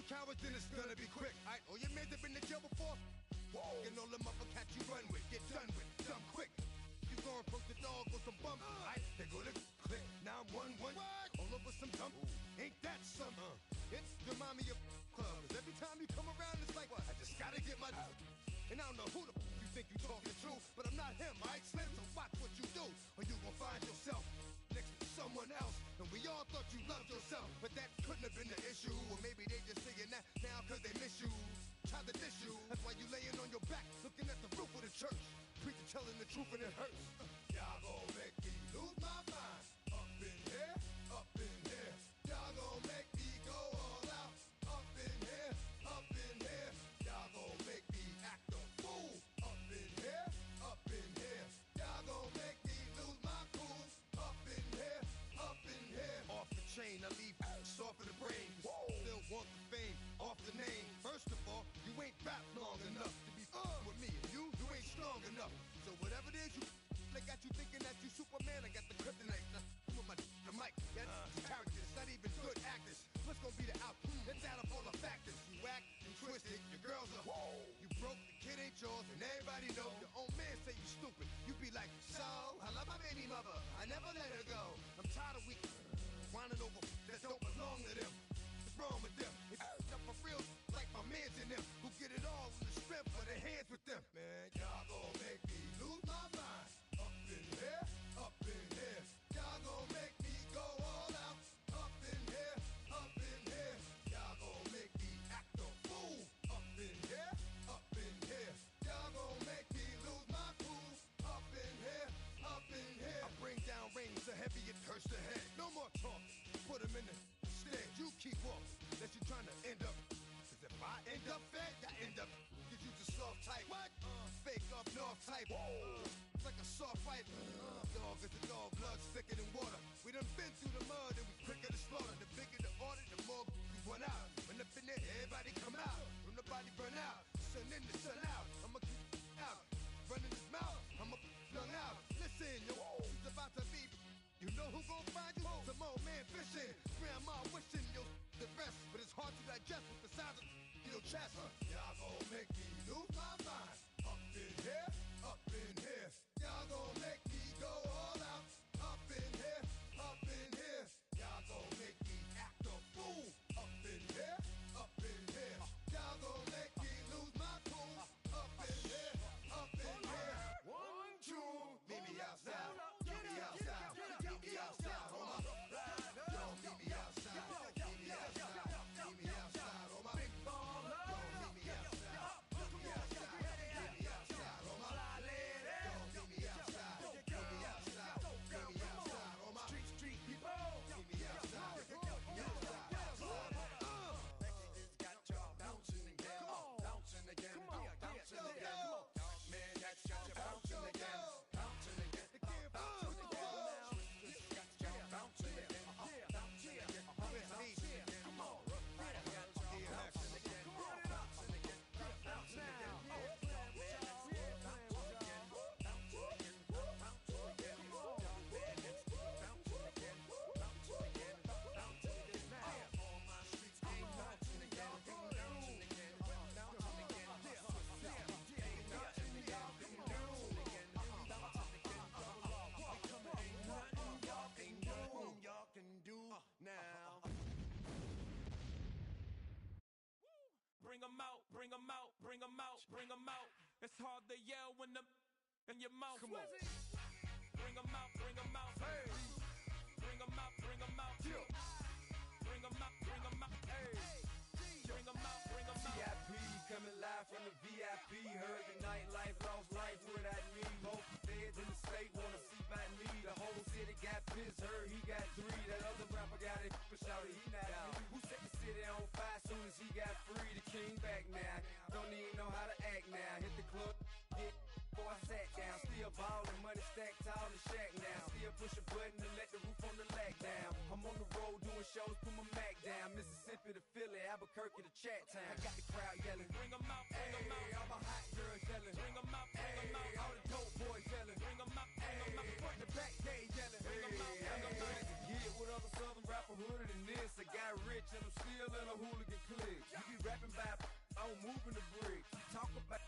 cowards, then it's gonna be quick. Alright, all your men have been to jail before. Whoa. And all them uppercats you run with, get done with, dumb quick. You gon' approach the dog with some bump. Alright, they go to click. 911. All over some dump. Ain't that something? It's the mommy of clubs. Every time you come around, it's like, what? I just gotta get my. And I don't know who the you think you talking to, but I'm not him, alright, Slim? So watch what you do, or you gon' find yourself next to someone else. And we all thought you loved yourself, but that couldn't have been the issue. Or maybe they just saying that now cause they miss you. Try to diss you, that's why you laying on your back, looking at the roof of the church. Preacher telling the truth and it hurts. Y'all gon' make me lose my mind. Up in here, up in here. Y'all gon' make me go all out. Up in here, up in here. Y'all gon' make me act a fool. Up in here, up in here. Y'all gon' make me lose my cool. Up in here, up in here. Off the chain, I leave soft in the brain. Still want the fame, off the name. First of all, you ain't rap long enough to be with me. And you ain't strong enough. So whatever it is you they got you thinking that you Superman. I got the kryptonite. With the mic, that's characters, not even good actors. What's gonna be the outcome? Let's add up all the factors. You act, you twisted, your girls are you broke, the kid ain't yours, and everybody know. Your own man say you stupid. You be like, so, I love my baby mother, I never let her go. I'm tired of weak whining over that don't belong to them. What's wrong with them? It's up for real, like my mans in them, who get it all in the strength of their hands with them. Man, y'all gon' make me lose my mind. Up in here, up in here. Y'all gon' make me go all out. Up in here, up in here. Y'all gon' make me act a fool. Up in here, up in here. Y'all gon' make me lose my cool. Up in here, up in here. I bring down rain so heavy it hurts the head. No more talk, put him in the stead. You keep walking, that you trying to end up. Cause if I end up fed, I end up. Cause you the soft type. What? Fake up north type. It's like a soft fight. Dog is a dog, blood's thicker than water. We done been through the mud and we quicker to slaughter. The bigger the order, the more we run out. When up in there, everybody come out. When the body burn out, sun in the sun out. I'ma keep out. Running his mouth, I'ma flung out. Listen, yo, it's about to be. You know who gon' find you? Some old man fishing. Grandma wishing you the best, but it's hard to digest with the sound of your chest. Y'all gon' make me lose my mind. Up in here, up in here. Y'all gon' make me go all out. Up in here, up in here. Y'all gon' make me act a fool. Up in here, up in here. Y'all gon' make me lose my cool. Up in here, up in here. 1, 2, meet me outside. Meet me outside. Meet me outside, hold up. Yo, meet me outside. Meet me outside. Meet me outside, hold up. Big baller. Yo, meet me outside. Meet me outside. Meet me outside, hold up. Yo, meet me outside. Meet me outside. Meet me outside, hold up. Street people. Meet me outside. Meet me outside. It's got y'all bouncing again. Bouncing again. Bouncing again. Man, that's got you bouncing again. Bouncing again. Bouncing again. Come on, can do now. Bring 'em out, bring 'em out, bring 'em out, bring 'em out. It's hard to yell when the in your mouth. Come on. Bring 'em out, bring 'em out. Hey. Bring 'em out, bring 'em out. Yeah. Bring 'em out, bring 'em out. Hey. Bring 'em out, bring 'em out. VIP coming live from the VIP. Heard the nightlife, lost life without me. Both feds in the state wanna see by me. The whole city got pissed, heard he got 3. That other rapper got it, but shouted he not out. Who set the city on fire soon as he got free? The king back now, don't even know how to act now. Hit the club, get before I sat down. Still ballin', money stacked tall in the shack now. Still push a button and let the roof on the lack down. I'm on the road doing shows, put my Mac down. Mississippi to Philly, Albuquerque to Chat Town. I got the crowd yelling. Bring 'em out, bring 'em out. All my hot girls yelling. Bring 'em out, bring 'em out. All the dope boys yelling. Bring 'em out, bring 'em out. Front to back, they yelling. Bring 'em out, bring 'em out. Get with other southern rapper hooded than this. I got rich and I'm still drill and a hooligan clique. You be rapping by I'm moving the brick. Talk about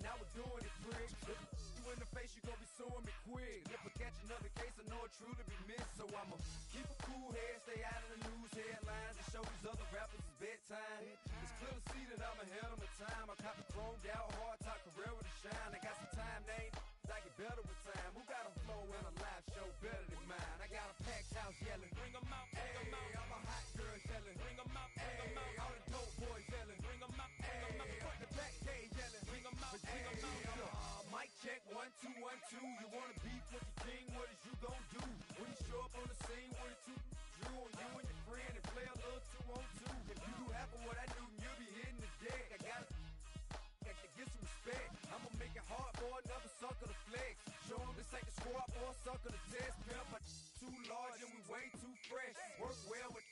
now we're doing it quick. If you in the face, you gon' be suing me quick. If I catch another case, I know it truly be missed. So I'ma keep a cool head, stay out of the news headlines, and show these other rappers it's bedtime. It's clear to see that I'm ahead of my time. I cop the chromed out, hard top career with a shine. I got some time, name, I get better with time. Who got a flow and a live show better than mine? I got a packed house yelling, Bring 'em out, bring 'em out. I'm a hot girl yelling, Bring 'em out, bring 'em out. all the dope boys yelling, Bring 'em out, bring 'em out. front the back gate yelling, Bring 'em out, bring 'em out. mic check 1 2 1 2. You wanna beef with the king? What is you gon' do when you show up on the scene with a two drew on you and your friend and play a little 2-on-2? If you do half of what I do, you'll be hitting the deck. I gotta get some respect. I'ma make it hard for another sucker to flex. Show 'em this ain't the squad for a sucker to test. Pimp, but too large and we way too fresh. Work well with.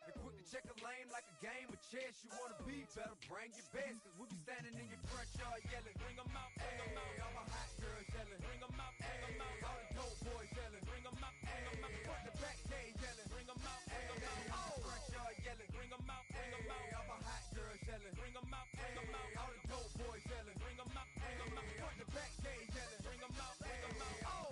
And quick to check a lane like a game of chess. You wanna be better, bring your best. Cause we be standing in your front yard yelling. Bring 'em out, bring 'em out. All my hot girls yelling. Bring 'em out, bring 'em out. All the dope boys yelling. Bring 'em out, bring 'em out. Front the back gate yelling. Bring 'em out, bring 'em out. Front yard yelling. Bring 'em out, bring 'em out. All my hot girls yelling. Bring 'em out, bring 'em out. All the dope boys yelling. Bring 'em out, bring 'em out. Front the back gate yelling. Bring 'em out, bring 'em out.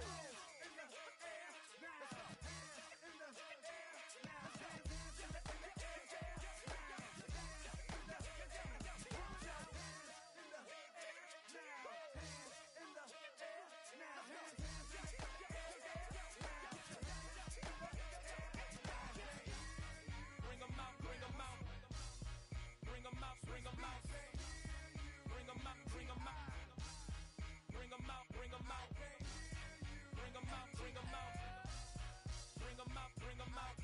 Bring 'em out, bring 'em out. Bring 'em out, bring 'em out. Bring 'em out, bring 'em out. Bring 'em out, bring 'em out. Bring 'em out, bring 'em out. Bring 'em out, bring 'em out.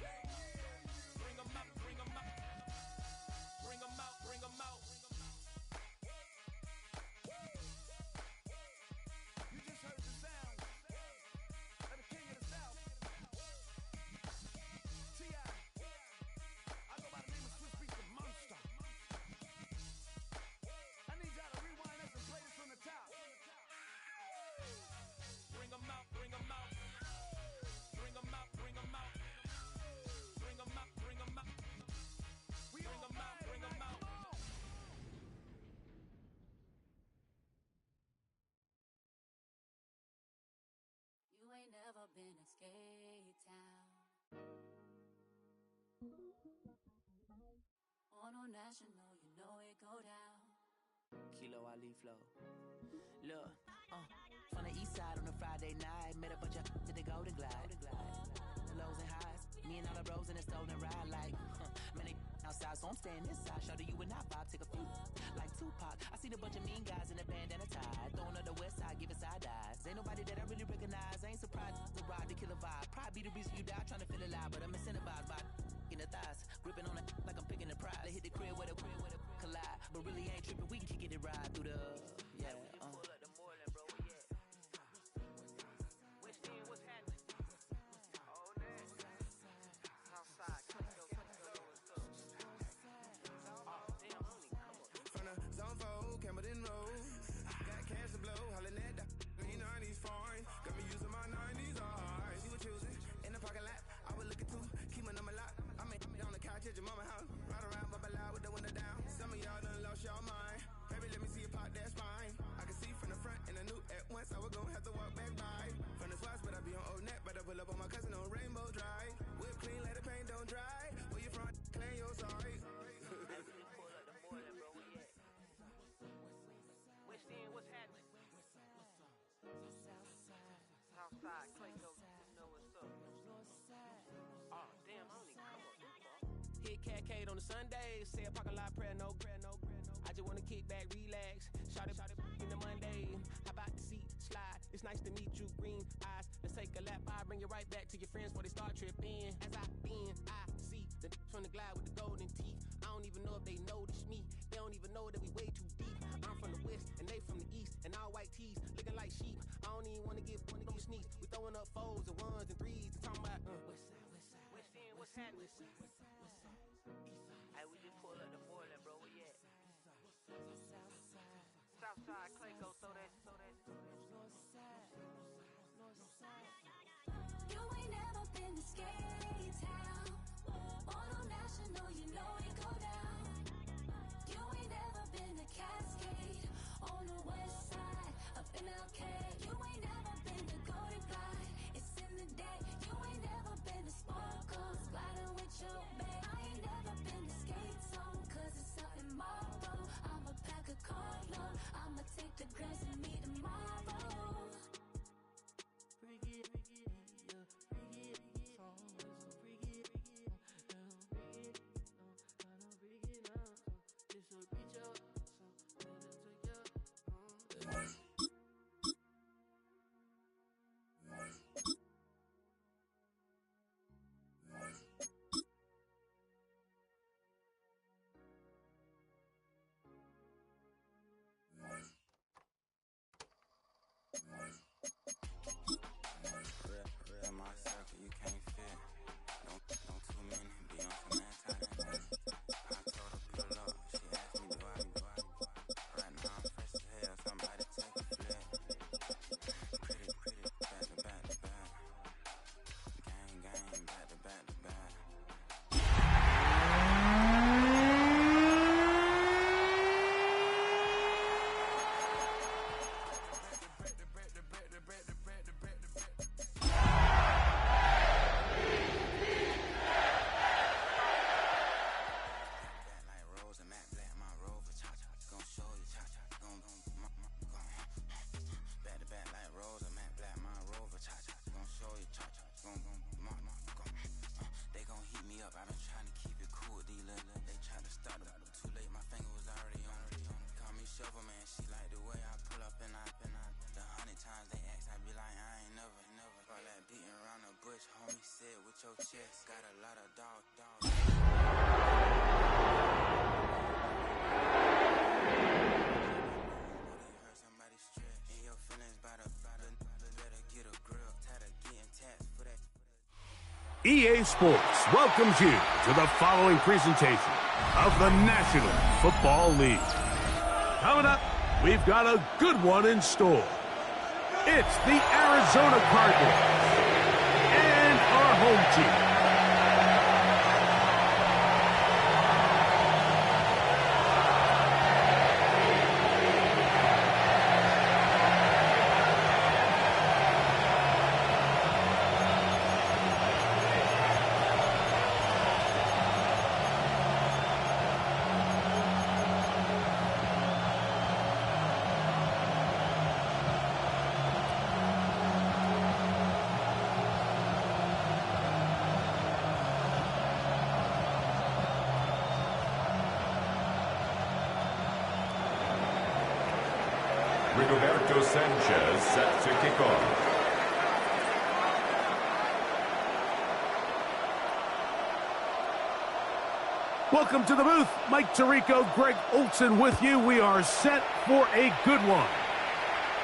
Bring 'em out, bring 'em out. Bring 'em out, bring 'em out. You just heard the sound of the king of the South. T.I. I go by the name of Swiss Beats, the monster. I need y'all to rewind this and play this from the top. Bring 'em out, bring 'em out. Bring 'em out, bring 'em out. Bring 'em out, bring 'em out. We Bring 'em out, bring 'em out. You ain't never been in Skate Town. On no national, you know it go down. Kilo Ali flow. Look, from the east side on a Friday night, met a bunch of to the Golden Glide. The lows and highs, me and all the bros in a stolen ride like, man, they outside, so I'm staying inside. Show you and I vibe, take a few like Tupac. I seen a bunch of mean guys in a bandana tie, throwing up the west side, giving side eyes. Ain't nobody that I really recognize. I ain't surprised to ride the killer vibe. Probably be the reason you die trying to feel alive, but I'm incentivized by in the thighs, gripping on it like I'm picking the prize. They hit the crib where the collide, but really ain't tripping. We can kick it ride through the Pull up the Moreland, bro. We at West End, what's happening? Oh, man. Southside, Clayco, what's up? Oh, damn, honey, come on. From the zone 4, Campbellton Road. Got cash to blow, hollin' at the lean on these foreign. Got me using my 90s eyes. She was choosing in the parking lot. I was looking too, keep my number locked. I'm on the couch at your mama house. Ride around, bubble loud with the window down. Some of y'all done lost y'all mind. Baby, let me see you pop that spine. I can see from the front and I knew at once I was gonna have to walk back by. From the spots, but I be on Old Neck. But I pull up on my cousin on Rainbow Drive. Whip clean, let the paint don't dry. Where you from? Claim your sorry. Pull up the Moreland, bro. We at West End, what's happening? Southside, Clayco, you know what's up. Oh, damn, honey, come on. Hit Catcade on the Sundays, say a parking lot prayer, no. I just wanna kick back, relax, shout it in the Monday. How about the seat slide? It's nice to meet you, green eyes. Let's take a lap, I bring you right back to your friends before they start tripping. As I bend, I see the from the glide with the golden teeth. I don't even know if they notice me. They don't even know that we way too deep. I'm from the west and they from the east, and all white tees looking like sheep. I don't even wanna get one of them sneaks. We throwing up fours and ones and threes and talking about West End, what's happening? Hey, we just pull up the Moreland, bro. Where you at? Southside, Clayco, throw that. You ain't never been to Skate Town. On no national, EA Sports welcomes you to the following presentation of the National Football League. Coming up, we've got a good one in store. It's the Arizona Cardinals and our home team. Rigoberto Sanchez set to kick off. Welcome to the booth. Mike Tirico, Greg Olson with you. We are set for a good one.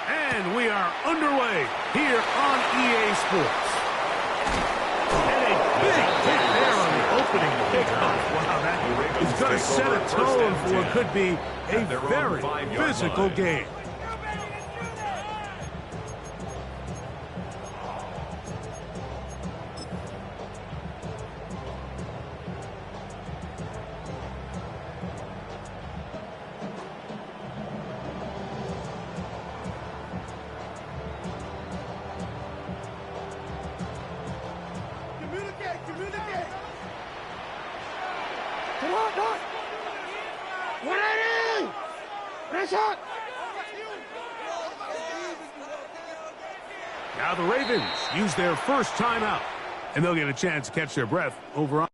And we are underway here on EA Sports. And a big hit there on the opening kickoff. Wow, that is going to set a tone for what could be a very physical game. Now the Ravens use their first timeout, and they'll get a chance to catch their breath over on.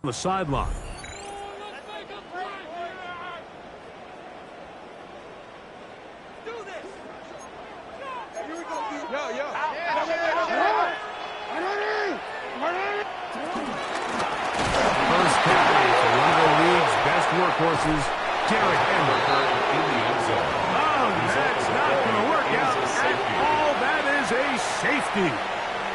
The sideline. First carry for one of the league's best workhorses, Derrick Henry. Oh, that's not going to work out at all. That is a safety.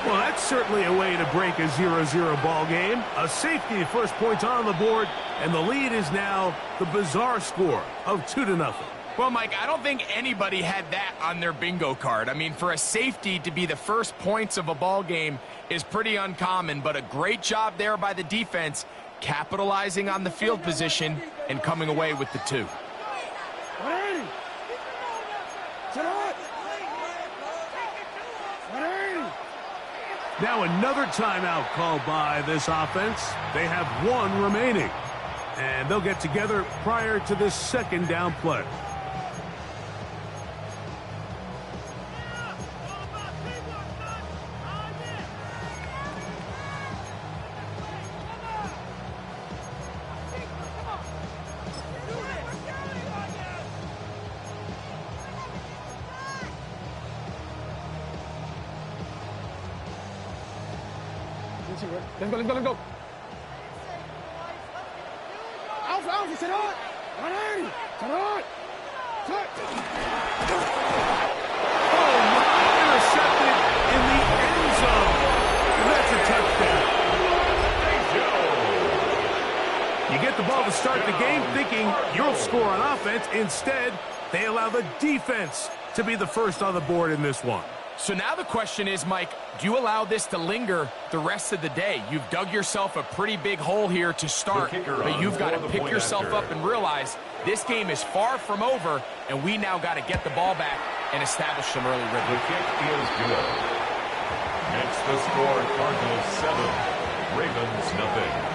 Well, that's certainly a way to break a 0-0 ball game. A safety, first point on the board, and the lead is now the bizarre score of 2-0. Well, Mike, I don't think anybody had that on their bingo card. I mean, for a safety to be the first points of a ball game is pretty uncommon, but a great job there by the defense, capitalizing on the field position and coming away with the 2. Now another timeout called by this offense. They have one remaining. And they'll get together prior to this second down play. Let's go, let's go, let's go. Alpha, sit on. Run, sit on. Cut. Oh, my, intercepted in the end zone. And that's a touchdown. You get the ball to start the game thinking you'll score on offense. Instead, they allow the defense to be the first on the board in this one. So now the question is, Mike, do you allow this to linger the rest of the day? You've dug yourself a pretty big hole here to start, but you've got to pick yourself up and realize this game is far from over, and we now got to get the ball back and establish some early rhythm. The kick is good. It's the score, Cardinals 7, Ravens nothing.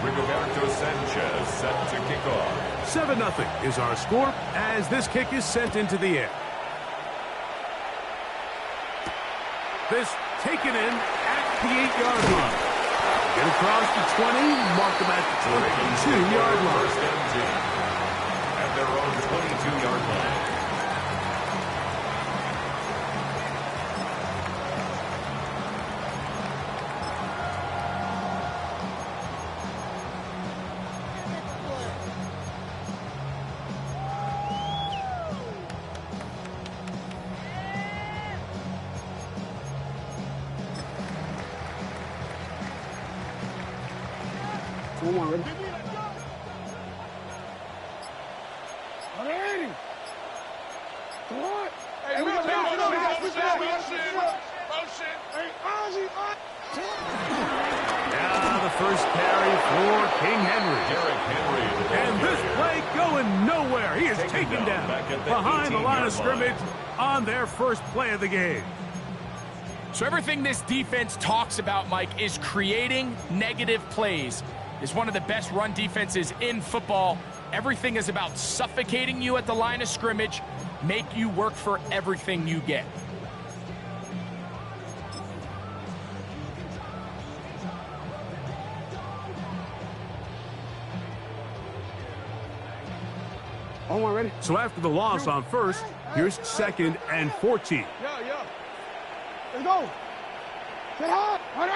Rigoberto Sanchez set to kick off. 7-0 is our score as this kick is sent into the air. This taken in at the 8-yard line. Get across the 20, mark them at the 22-yard line. First and 10 at their own 22-yard line. One more, ready? Ready. Come on. Hey, we got Now the first carry for King Henry. Derrick Henry. And this play going nowhere. He is taken down behind the line of scrimmage on their first play of the game. So everything this defense talks about, Mike, is creating negative plays. It's one of the best run defenses in football. Everything is about suffocating you at the line of scrimmage, make you work for everything you get. One more, ready? So after the loss on first, here's 2nd and 14. Yeah. Let's go. Get hot. Ready.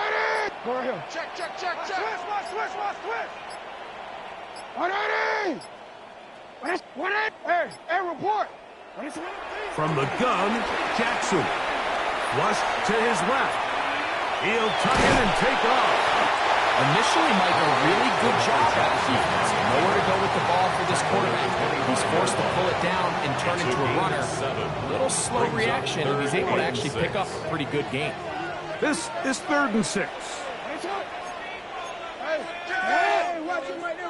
Go right here. Check. Switch. Ready. Hey, report. From the gun, Jackson. Flush to his left. He'll tuck in and take off. Initially, Mike, a really good job by the defense. Nowhere to go with the ball for this quarterback. He's forced to pull it down and turn into a runner. A little slow reaction, and he's able to actually pick up a pretty good game. This is 3rd and 6. Hey, watch him right there,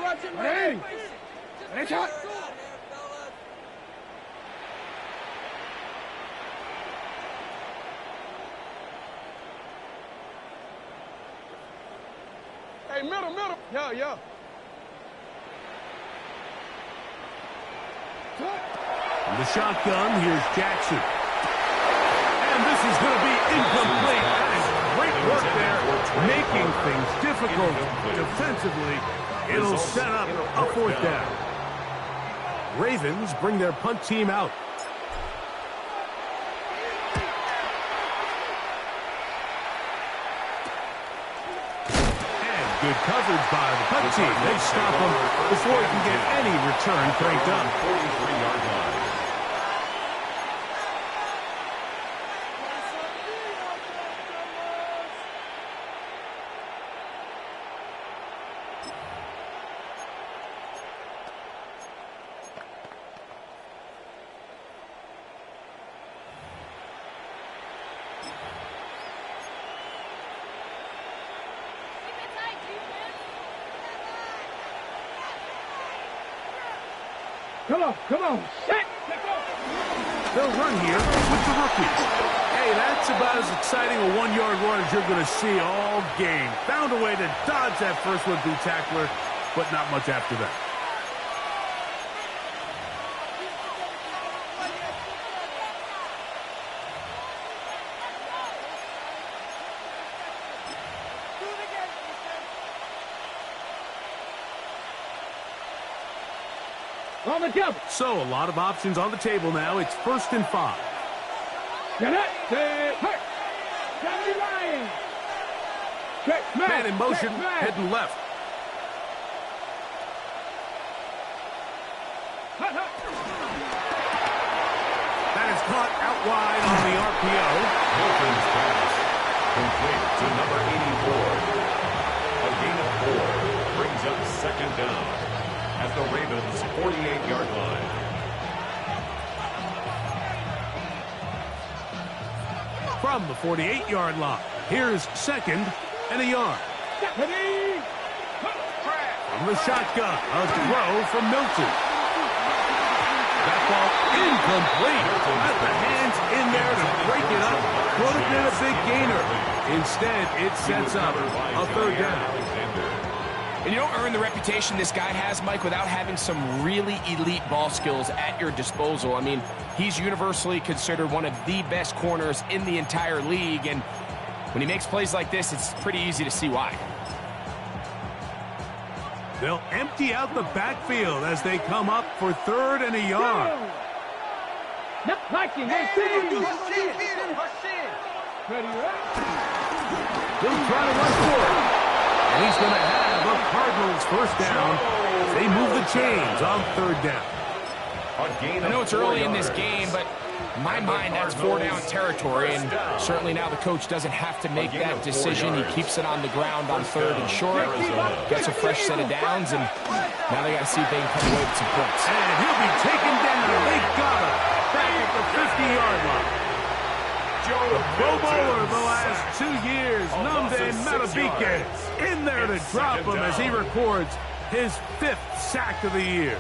Hey, shot. Hey, middle. Yeah. From the shotgun, here's Jackson. And this is going to be incomplete. That is great work there, making things difficult defensively. It'll set up a 4th down. Ravens bring their punt team out. And good coverage by the punt team. They stop him before he can get any return cranked up. 43-yard line. Come on. Set. They'll run here with the rookies. Hey, that's about as exciting a one-yard run as you're going to see all game. Found a way to dodge that first would-be tackler, but not much after that. On the double. So, a lot of options on the table now. It's 1st and 5. Get it. Hurt. Johnny Ryan. Check. Man in motion, heading left. That is caught out wide on the RPO. Milton's pass, complete to number 84. A gain of 4 brings up 2nd down at the Ravens' 48-yard line. From the 48-yard line, here's 2nd and a yard. From the shotgun, a throw from Milton. That ball incomplete. Got the hands in there to break it up. Could have been a big gainer. Instead, it sets up a 3rd down. And you don't earn the reputation this guy has, Mike, without having some really elite ball skills at your disposal. I mean, he's universally considered one of the best corners in the entire league, and when he makes plays like this, it's pretty easy to see why. They'll empty out the backfield as they come up for 3rd and a yard. He'll try to run for it. And he's going to have a Cardinals 1st down. They move the chains on 3rd down. I know it's early in this game, but in my mind, that's 4-down territory, and certainly now the coach doesn't have to make that decision. He keeps it on the ground on 3rd and short, gets a fresh set of downs, and now they got to see if they can come away with some points. And he'll be taken down. They got him back at the 50-yard line. The Pro Bowler the last 2 years, Nnamdi Madubuike, in there to drop him as he records his 5th sack of the year.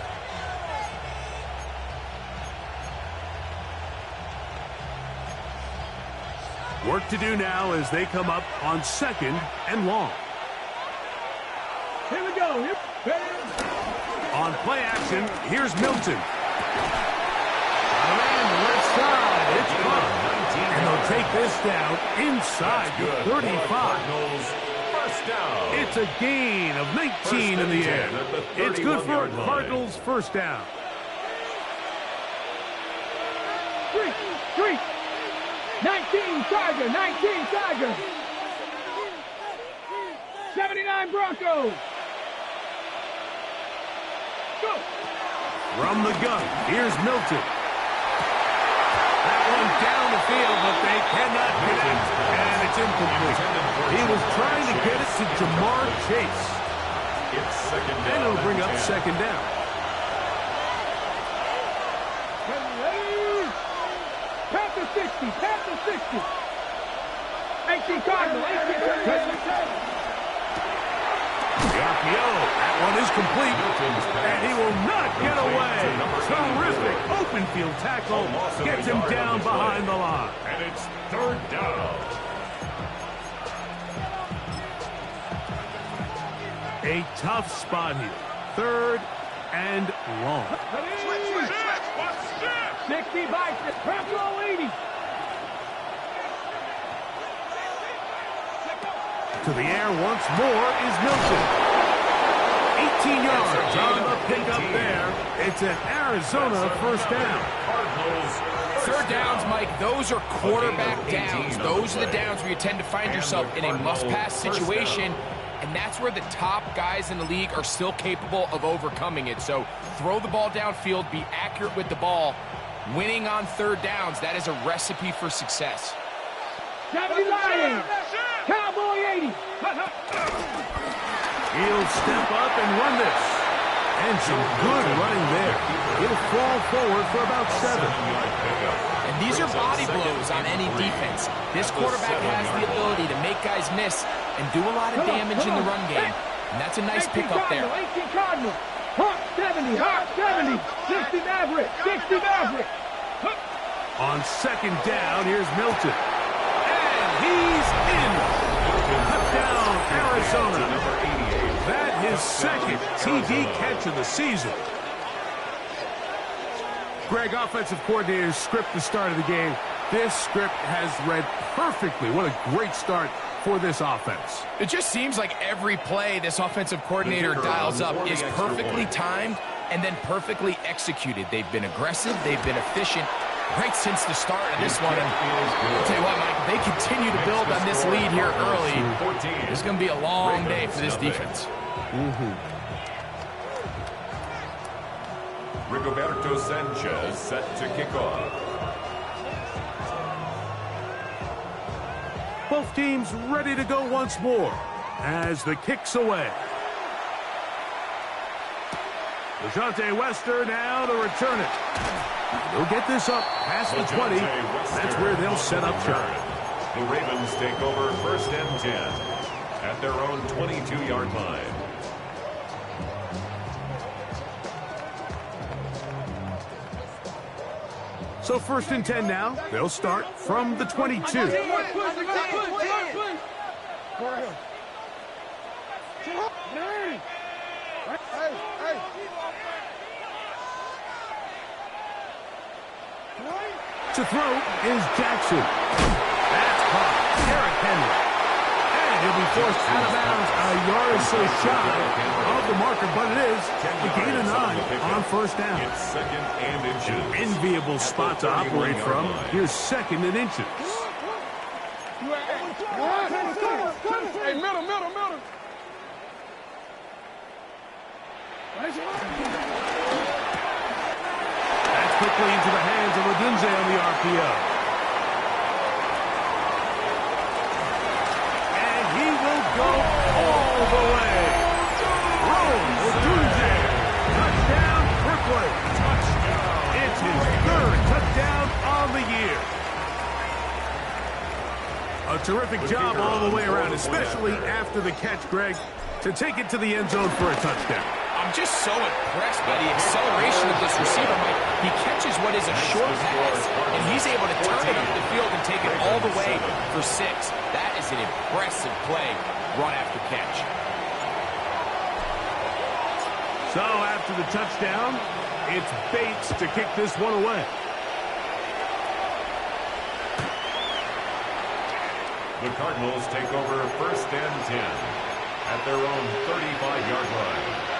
Work to do now as they come up on 2nd and long. Here we go. On play action, here's Milton. On the left side, it's caught. And they'll take this down inside the 35. First down. It's a gain of 19 in the air. It's good for a Cardinals 1st down. 3. 19 Tiger. 79 Broncos. Go. From the gun, here's Milton. That one down the field, but they cannot get it, and it's incomplete. He was trying to get it to Jamar Chase. It's 2nd down. And it'll bring up 2nd down. Past the 60. 18 Cardinal. The RPO, that one is complete, and he will not get away. Terrific open field tackle gets him down behind the line. And it's 3rd down. A tough spot here. 3rd and long. 60 bikes, Bronco 80. To the air once more is Milton. 18 yards on the pickup there. It's an Arizona 1st down. 3rd downs, Mike, those are quarterback downs. Those are the downs where you tend to find yourself in a must-pass situation, and that's where the top guys in the league are still capable of overcoming it. So throw the ball downfield, be accurate with the ball. Winning on 3rd downs, that is a recipe for success. 70 Lions. Cowboy 80. He'll step up and run this. And some good running there. He'll fall forward for about 7. And these are body blows on any defense. This quarterback has the ability to make guys miss and do a lot of damage in the run game. And that's a nice pickup there. 18 Cardinal. 70, 60 Maverick, 60 Maverick. On second down, here's Milton. And he's in. Touchdown, Arizona. That his second TD catch of the season. Greg, offensive coordinator's script the start of the game. This script has read perfectly. What a great start for this offense. It just seems like every play this offensive coordinator dials up is perfectly timed and then perfectly executed. They've been aggressive. They've been efficient right since the start of this one. And I'll tell you what, Mike, they continue to build on this lead here early. It's going to be a long day for this defense. Rigoberto Sanchez set to kick off. Both teams ready to go once more as the kick's away. DeJounte Wester now to return it. They'll get this up past the 20. That's where they'll set up shop. The Ravens take over 1st and 10 at their own 22-yard line. So 1st and 10 now. They'll start from the 22. To throw is Jackson. That's caught. Derrick Henry. And he'll be forced out of bounds a yard or so shy of the marker, but it is a gain of 9 on 1st down. It's 2nd and inches. An enviable spot to operate from. Here's 2nd and inches. Hey, middle. That's quickly into the hands of Odunze on the RPO. And he will go all the way. Rome Odunze. Touchdown, Brooklyn. It's his 3rd touchdown on the year. A terrific job all the way around, especially after the catch, Greg, to take it to the end zone for a touchdown. I'm just so impressed by the acceleration of this receiver, Mike. He catches what is a short pass, and he's able to turn it up the field and take it all the way for 6. That is an impressive play, run after catch. So after the touchdown, it's Bates to kick this one away. The Cardinals take over 1st and 10 at their own 35-yard line.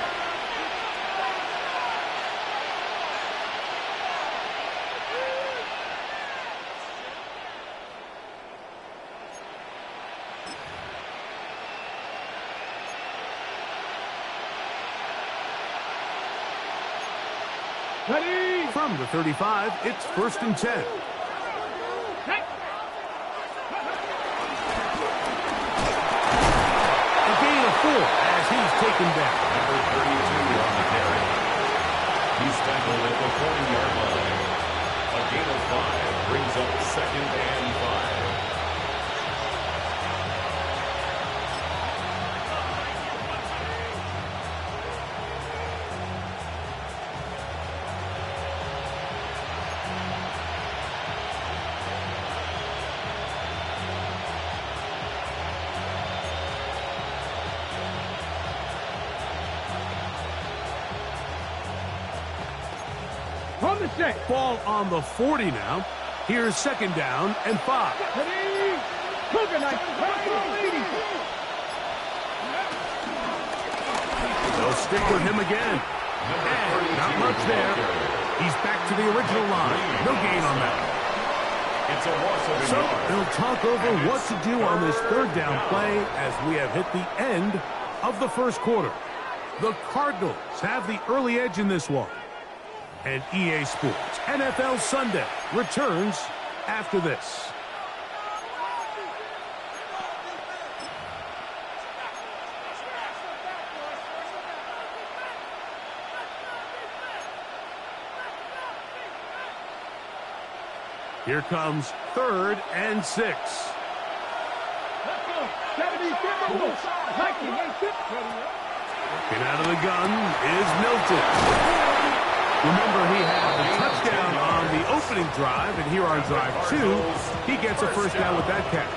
Ready? From the 35, it's 1st and 10. A gain of 4 as he's taken down. Number 32 on the carry. He's tackled at the 40-yard line. A gain of 5 brings up 2nd and 5. Ball on the 40 now. Here's 2nd down and 5. They'll stick with him again. And not much there. He's back to the original line. No gain on that. It's a loss of a So yard. they'll talk over what to do on this 3rd down play as we have hit the end of the 1st quarter. The Cardinals have the early edge in this one. And EA Sports NFL Sunday returns after this. Here comes 3rd and 6. And out of the gun is Milton. Remember, he had a touchdown on the opening drive, and here on drive 2, he gets a first down with that catch.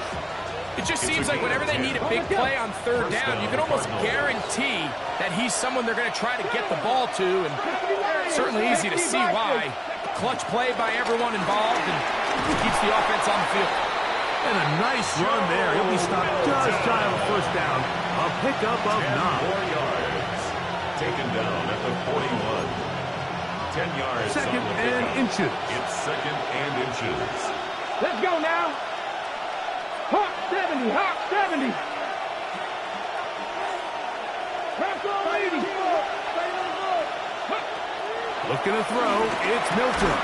It just seems like whenever they need a big play on third down, you can almost guarantee that he's someone they're going to try to get the ball to, and certainly easy to see why. Clutch play by everyone involved, and keeps the offense on the field. And a nice run there. He'll be stopped just shy of a first down. A pickup of 9. 4 yards. Taken down at the 41. 10 yards. Second and inches. It's second and inches. Let's go now. Hawk 70, Hawk 70. Hawk 80. Looking to throw, it's Milton.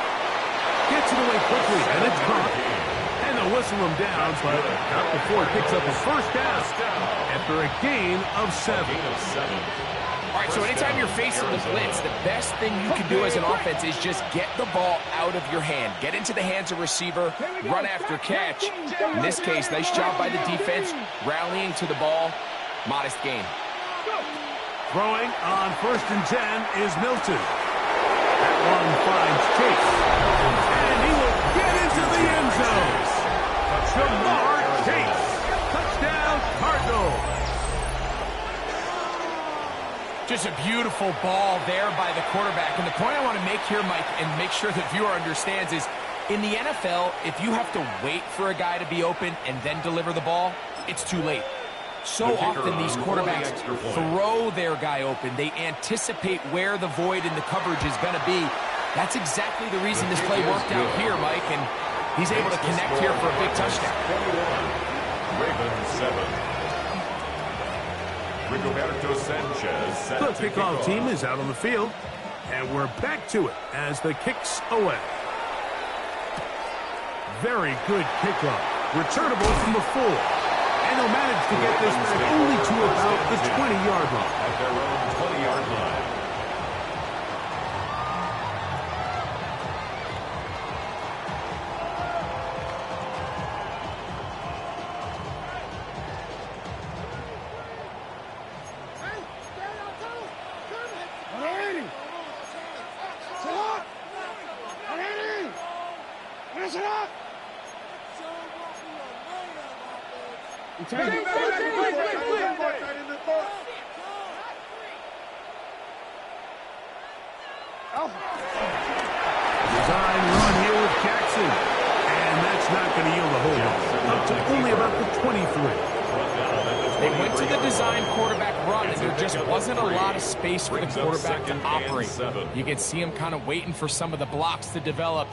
Gets it away quickly, and it's caught. And they'll whistle him down, but not before it picks up a first down after a gain of 7. All right, so anytime you're facing the blitz, the best thing you can do as an offense is just get the ball out of your hand. Get into the hands of receiver, run after catch. In this case, nice job by the defense, rallying to the ball. Modest gain. Throwing on 1st and 10 is Milton. That one finds Chase. And he will get into the end zone. Jamar Chase. Touchdown, Cardinals. Just a beautiful ball there by the quarterback. And the point I want to make here, Mike, and make sure the viewer understands is, in the NFL, if you have to wait for a guy to be open and then deliver the ball, it's too late. So often these quarterbacks throw their guy open. They anticipate where the void in the coverage is going to be. That's exactly the reason this play worked out here, Mike, and he's able to connect here for a big touchdown. Ravens 7. Rigoberto Sanchez set The to kickoff team is out on the field, and we're back to it as the kick's away. Very good kickoff. Returnable from the 4. And he'll manage to get this back only to about the 20-yard line. At their own 20-yard line. Design run here with Jackson. And that's not going to yield a hold up to only about the 23. They went to the design quarterback run, and there just wasn't a lot of space for the quarterback to operate. You can see him kind of waiting for some of the blocks to develop.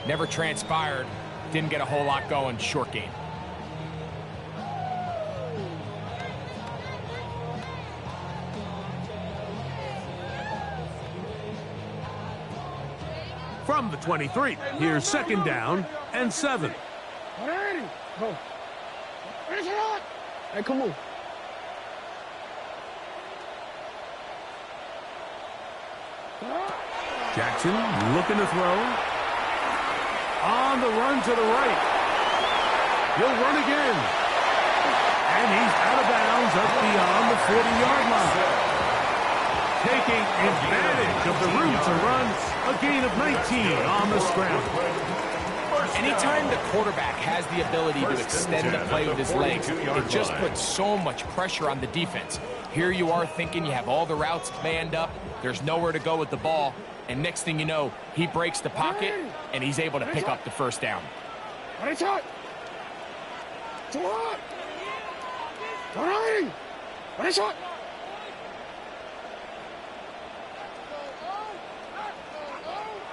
Never transpired. Didn't get a whole lot going. Short game. From the 23, here's 2nd down and 7. Hey, come on. Jackson looking to throw. On the run to the right. He'll run again. And he's out of bounds up beyond the 40-yard line. Taking advantage of the room to run, a gain of 19 on the scramble. Anytime the quarterback has the ability to extend the play with his legs, it just puts so much pressure on the defense. Here you are thinking you have all the routes manned up, there's nowhere to go with the ball, and next thing you know, he breaks the pocket, and he's able to pick up the first down.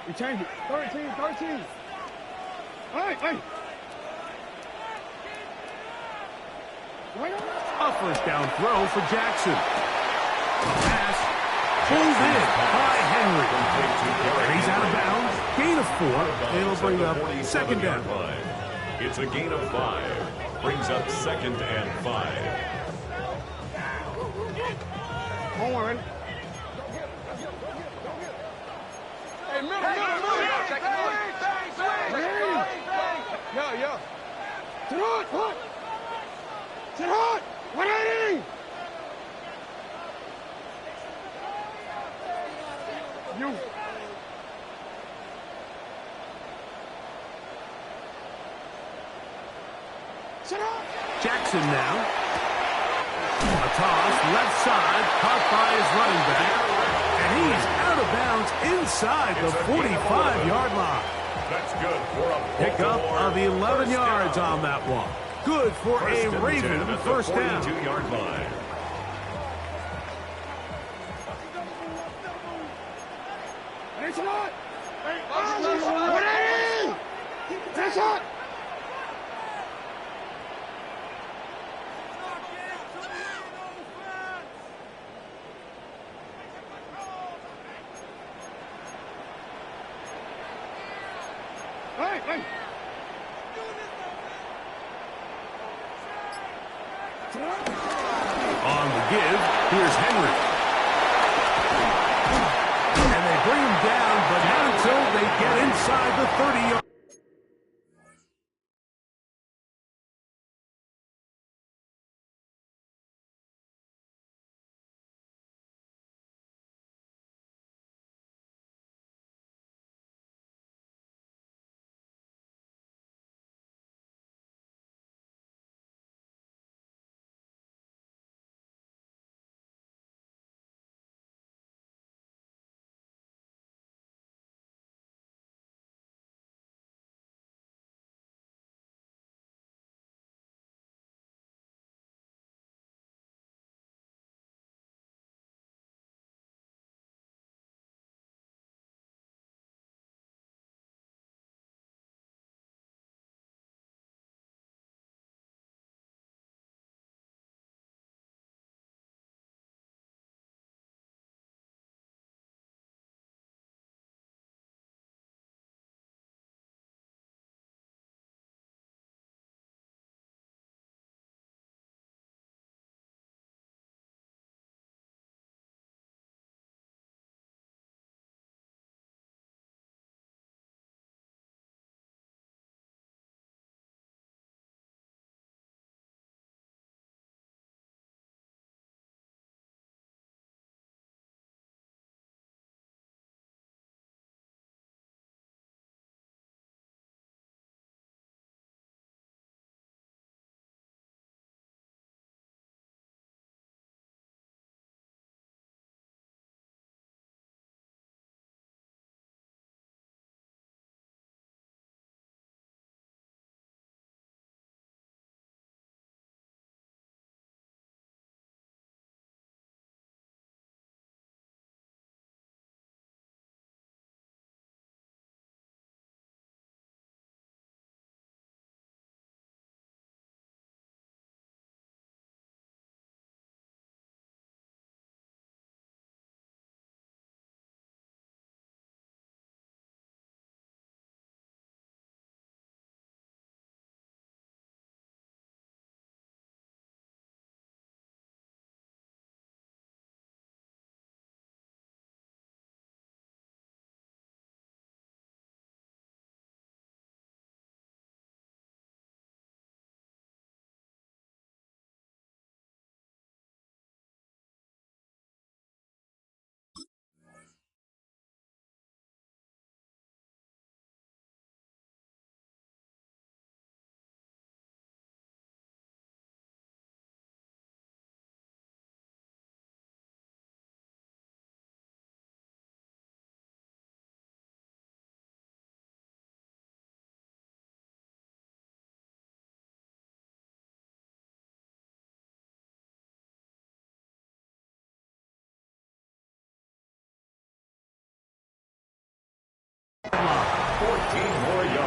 We change it. 13. Hey. A first down throw for Jackson. Pass pulled in by Henry. And he's out of bounds. Gain of 4. It'll bring up 2nd down. It's a gain of 5. Brings up 2nd and 5. Hold on, ready? Hey, middle. Yo. Sit hot. 180. You. Jackson now. A toss, left side, caught by his running back. And he's out of bounds inside the 45-yard line. That's good for a Pickup of 11 yards on that one. Good for a Raven first down. 42-yard line. On the give, here's Henry. And they bring him down, but not until they get inside the 30-yard.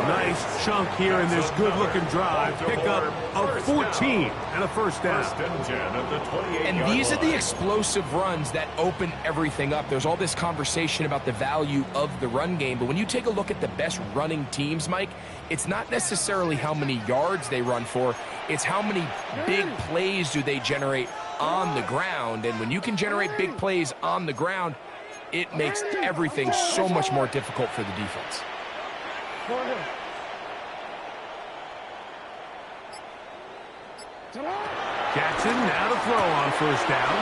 Nice chunk here in this good-looking drive. Pickup of 14 and a first down. And these are the explosive runs that open everything up. There's all this conversation about the value of the run game, but when you take a look at the best running teams, Mike, it's not necessarily how many yards they run for, it's how many big plays do they generate on the ground. And when you can generate big plays on the ground, it makes everything so much more difficult for the defense. Jackson now to throw on first down.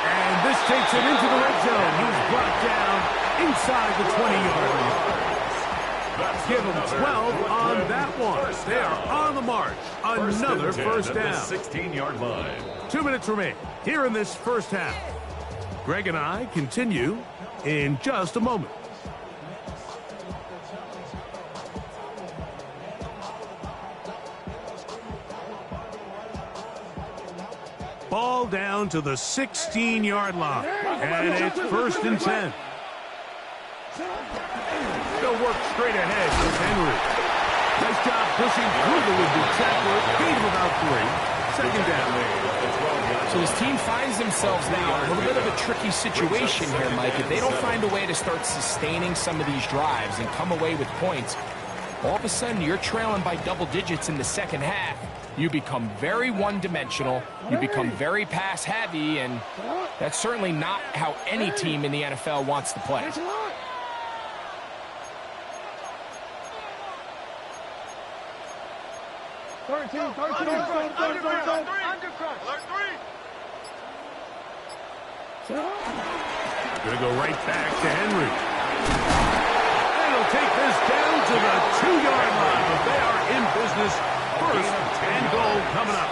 And this takes it into the red zone. He's brought down inside the 20-yard line. Give them 12 on that one. They are on the march. Another first down. 16-yard line. 2 minutes remain here in this first half. Greg and I continue in just a moment. Ball down to the 16-yard line. And it's 1st and 10. They'll work straight ahead with Henry. Nice job pushing through the would-be tackler. Gain of about 3. 2nd down. So this team finds themselves now in a little bit of a tricky situation here, Mike. If they don't find a way to start sustaining some of these drives and come away with points, all of a sudden you're trailing by double digits in the second half. You become very one-dimensional. You become very pass-heavy, and that's certainly not how any team in the NFL wants to play. 13. Gonna go right back to Henry. And he'll take this down to the 2-yard line, but they are in business. 1st and goal coming up.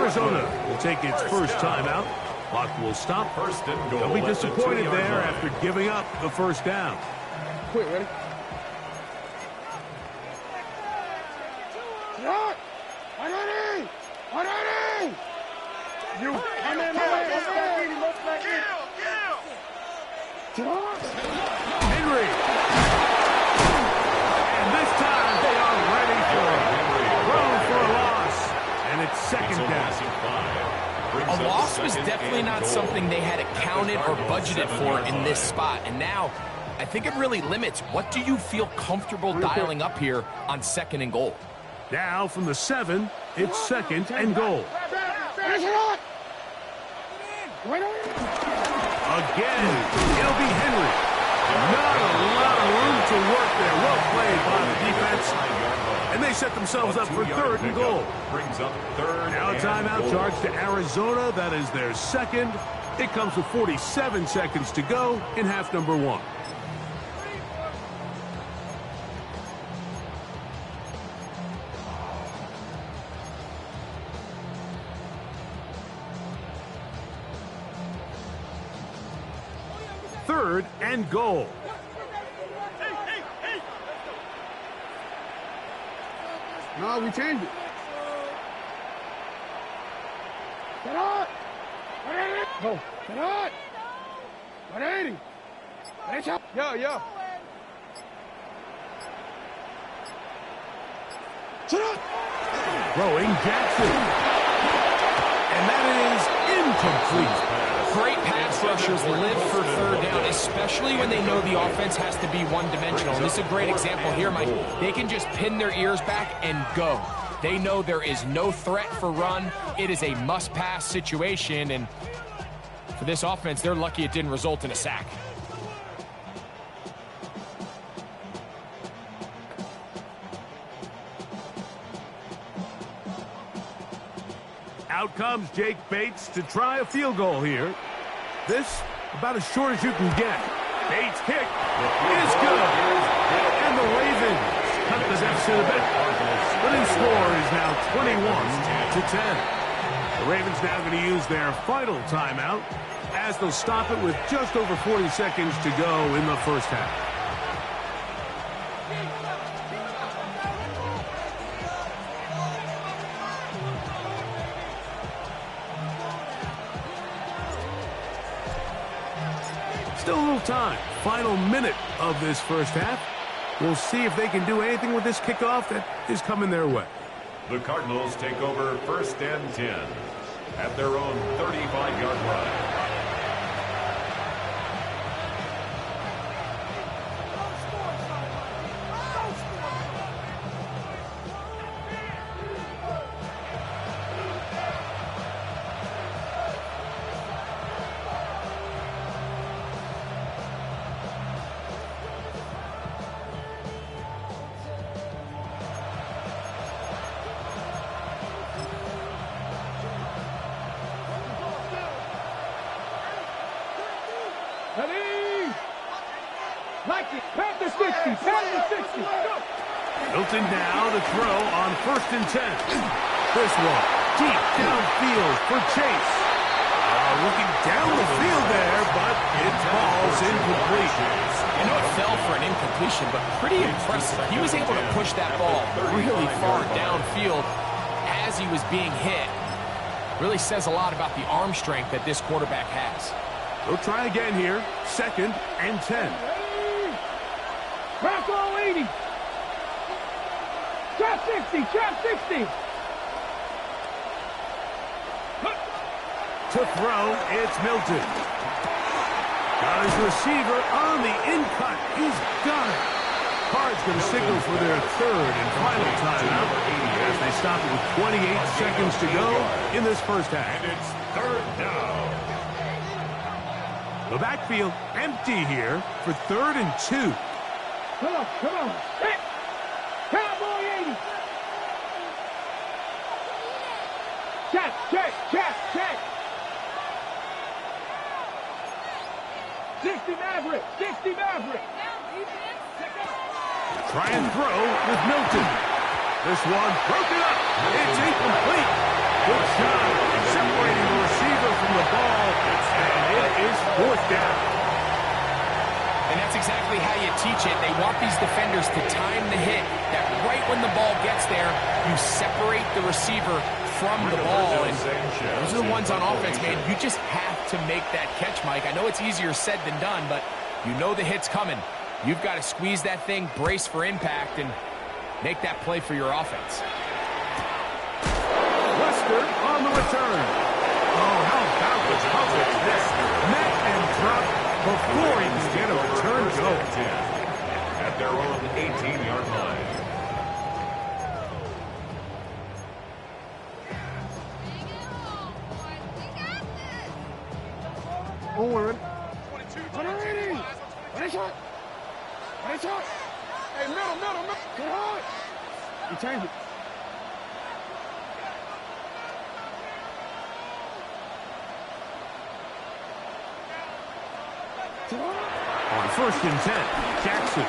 Arizona will take its first timeout. Clock will stop. 1st and goal. They'll be disappointed there after giving up the first down. Quick, ready? You. Henry. And this time they are ready for it. Thrown for a loss. And it's 2nd down. A loss was definitely not something they had accounted or budgeted for in this spot. And now, I think it really limits what do you feel comfortable dialing up here on 2nd and goal. Now from the 7, it's 2nd and goal. Again, it'll be Henry. Not a lot of room to work there. Well played by the defense. And they set themselves up for 3rd and goal. Brings up 3rd. Now a timeout charge to Arizona. That is their 2nd. It comes with 47 seconds to go in half number 1. Third and goal. No, we changed it. Get out! Go. Get out! 180. Yo. Throwing Jackson. And that is incomplete. Great pass rushers live for 3rd down, especially when they know the offense has to be one-dimensional. And this is a great example here, Mike. They can just pin their ears back and go. They know there is no threat for run. It is a must-pass situation, and for this offense, they're lucky it didn't result in a sack. Out comes Jake Bates to try a field goal here. This, about as short as you can get. Bates' kick is good. And the Ravens cut the deficit a bit. The new score is now 21-10. The Ravens now going to use their final timeout as they'll stop it with just over 40 seconds to go in the first half. Still a little time. Final minute of this first half. We'll see if they can do anything with this kickoff that is coming their way. The Cardinals take over 1st and 10 at their own 35-yard line. Ready? Like it. Pat the 60. Pat the 60. Go. Milton now to throw on 1st and 10. This one deep downfield for Chase. Looking down the field there, but it falls incomplete. I know it fell for an incompletion, but pretty impressive. He was able to push that ball really far downfield as he was being hit. Really says a lot about the arm strength that this quarterback has. We'll try again here. 2nd and 10. Crack all 80. Trap 60. Trap 60. To throw, it's Milton. Got his receiver on the in-cut. He's got it. Cards going to signal for their 3rd and final timeout as they stop it with 28 seconds to go in this first half. And it's 3rd down. The backfield empty here for 3rd and 2. Come on, come on. Hey. Cowboy 80. Check, check, check, check. 60 Maverick, 60 Maverick. Try and throw with Milton. This one broken up. It's incomplete. Good shot. Separating the receiver from the ball. And it is 4th down. And that's exactly how you teach it. They want these defenders to time the hit, that right when the ball gets there, you separate the receiver from the ball. And those are the ones on offense, man. You just have to make that catch, Mike. I know it's easier said than done, but you know the hit's coming. You've got to squeeze that thing, brace for impact, and make that play for your offense. Lester on the return. Oh, how about the coverage this? Met and dropped before he can get a return go. At their own 18-yard line. Oh, we're in. 180. Nice shot. Nice shot. Hey, middle. Get hard. You change it. On 1st and 10, Jackson.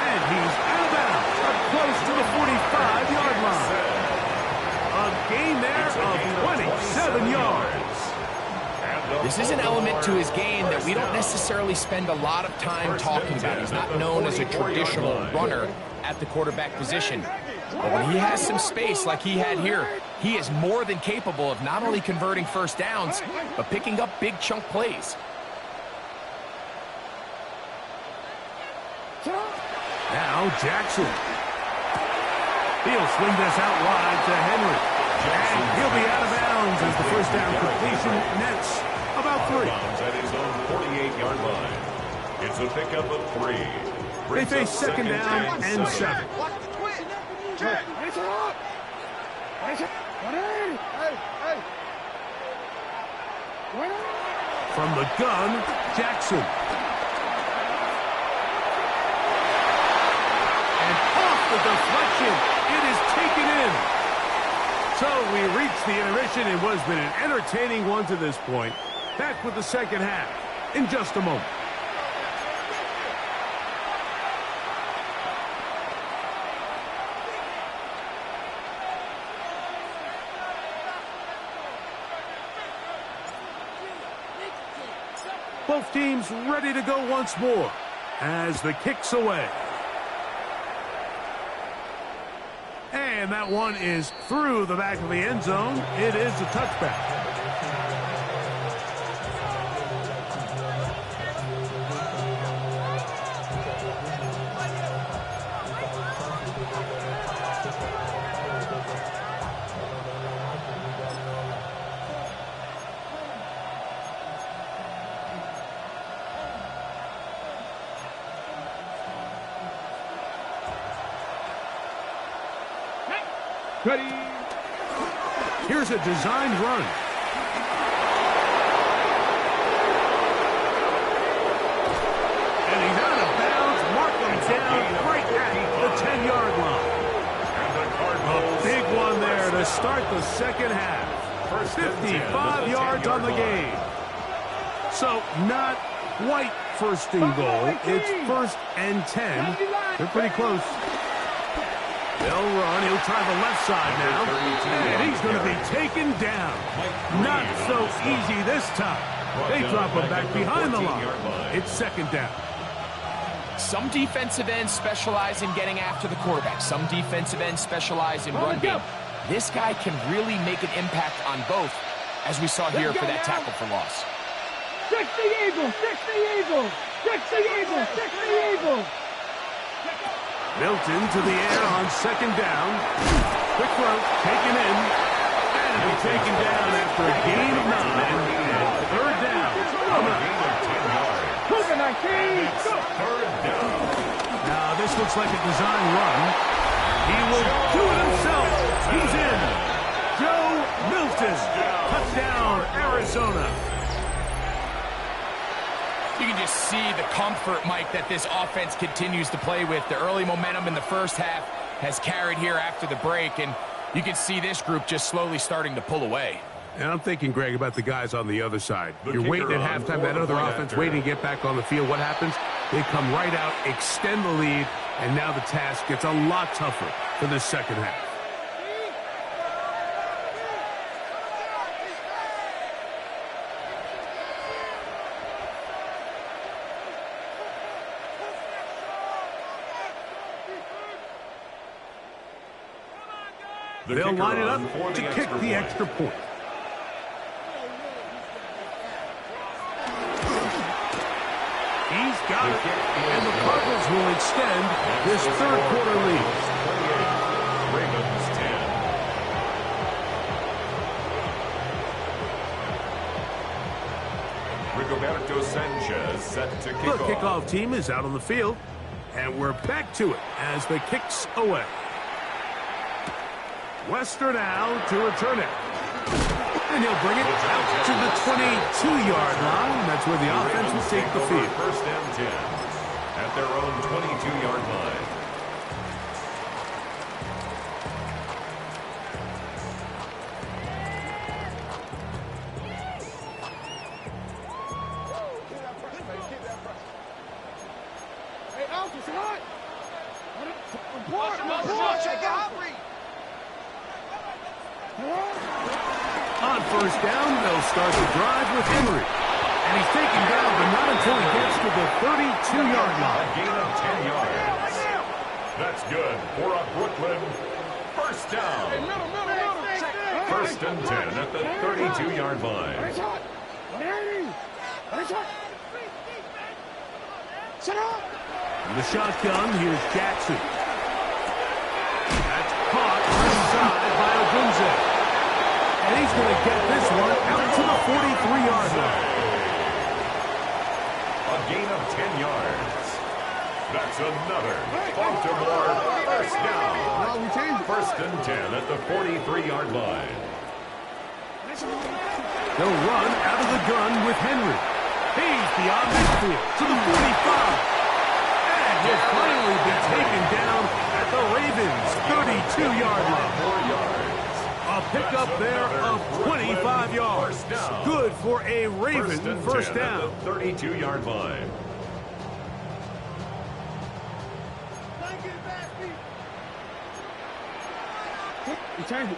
And he's out of bounds, up close to the 45-yard line. A gain there of 27 yards. This is an element to his game that we don't necessarily spend a lot of time talking about. He's not known as a traditional runner at the quarterback position. But when he has some space like he had here, he is more than capable of not only converting first downs, but picking up big chunk plays. Now Jackson. He'll swing this out wide to Henry. And he'll be out of bounds as the first down completion nets about 3. At his own 48-yard line. It's a pickup of 3. They face 2nd down and 7. From the gun, Jackson. And off the deflection, it is taken in. So we reached the intermission. It has been an entertaining one to this point. Back with the second half in just a moment. Both teams ready to go once more as the kick's away. And that one is through the back of the end zone. It is a touchback. Ready. Here's a designed run. And he's out of bounds. Mark him down right at the 10-yard line. A big one there to start the second half. 55 yards on the game. So not quite first and goal. It's 1st and 10. They're pretty close. They'll run. He'll try the left side now. And he's going to be taken down. Not so easy this time. They drop him back behind the line. It's 2nd down. Some defensive ends specialize in getting after the quarterback. Some defensive ends specialize in run game. This guy can really make an impact on both, as we saw here for that tackle for loss. 60 Eagles! 60 Eagles! 60 Eagles! 60 Eagles! Milton to the air on 2nd down. Quick throw, taken in. And it'll be taken down after a gain of 9. And 3rd down. Now this looks like a design run. He will do it himself. He's in. Joe Milton. Touchdown, Arizona. You can just see the comfort, Mike, that this offense continues to play with. The early momentum in the first half has carried here after the break, and you can see this group just slowly starting to pull away. And I'm thinking, Greg, about the guys on the other side. You're waiting at halftime, that other offense waiting to get back on the field. What happens? They come right out, extend the lead, and now the task gets a lot tougher for the second half. They'll line it up to kick the extra point. He's got it, and the Cardinals will extend this third quarter lead. Ravens 10. Rigoberto Sanchez set to kick off. The kickoff team is out on the field, and we're back to it as the kick's away. Wester now to return it. And he'll bring it out to the 22-yard line. That's where the offense will take the field. 1st and 10 at their own 22-yard line. Hey, Alpha, what? On 1st down, they'll start the drive with Henry. And he's taken down, but not until he gets to the 32-yard line. A gain of 10 yards. That's good for a Brooklyn 1st down. 1st and 10 at the 32-yard line. In the shotgun, here's Jackson. That's caught inside by Odunze. And he's going to get this one out to the 43-yard line. A gain of 10 yards. That's another Baltimore 1st down. 1st and 10 at the 43-yard line. They'll run out of the gun with Henry. He's beyond midfield to the 45. And he'll finally be taken down at the Ravens' 32-yard line. 4 yards. A pickup there of 25 yards. Good for a Raven first down. At the 32-yard line. He turned it.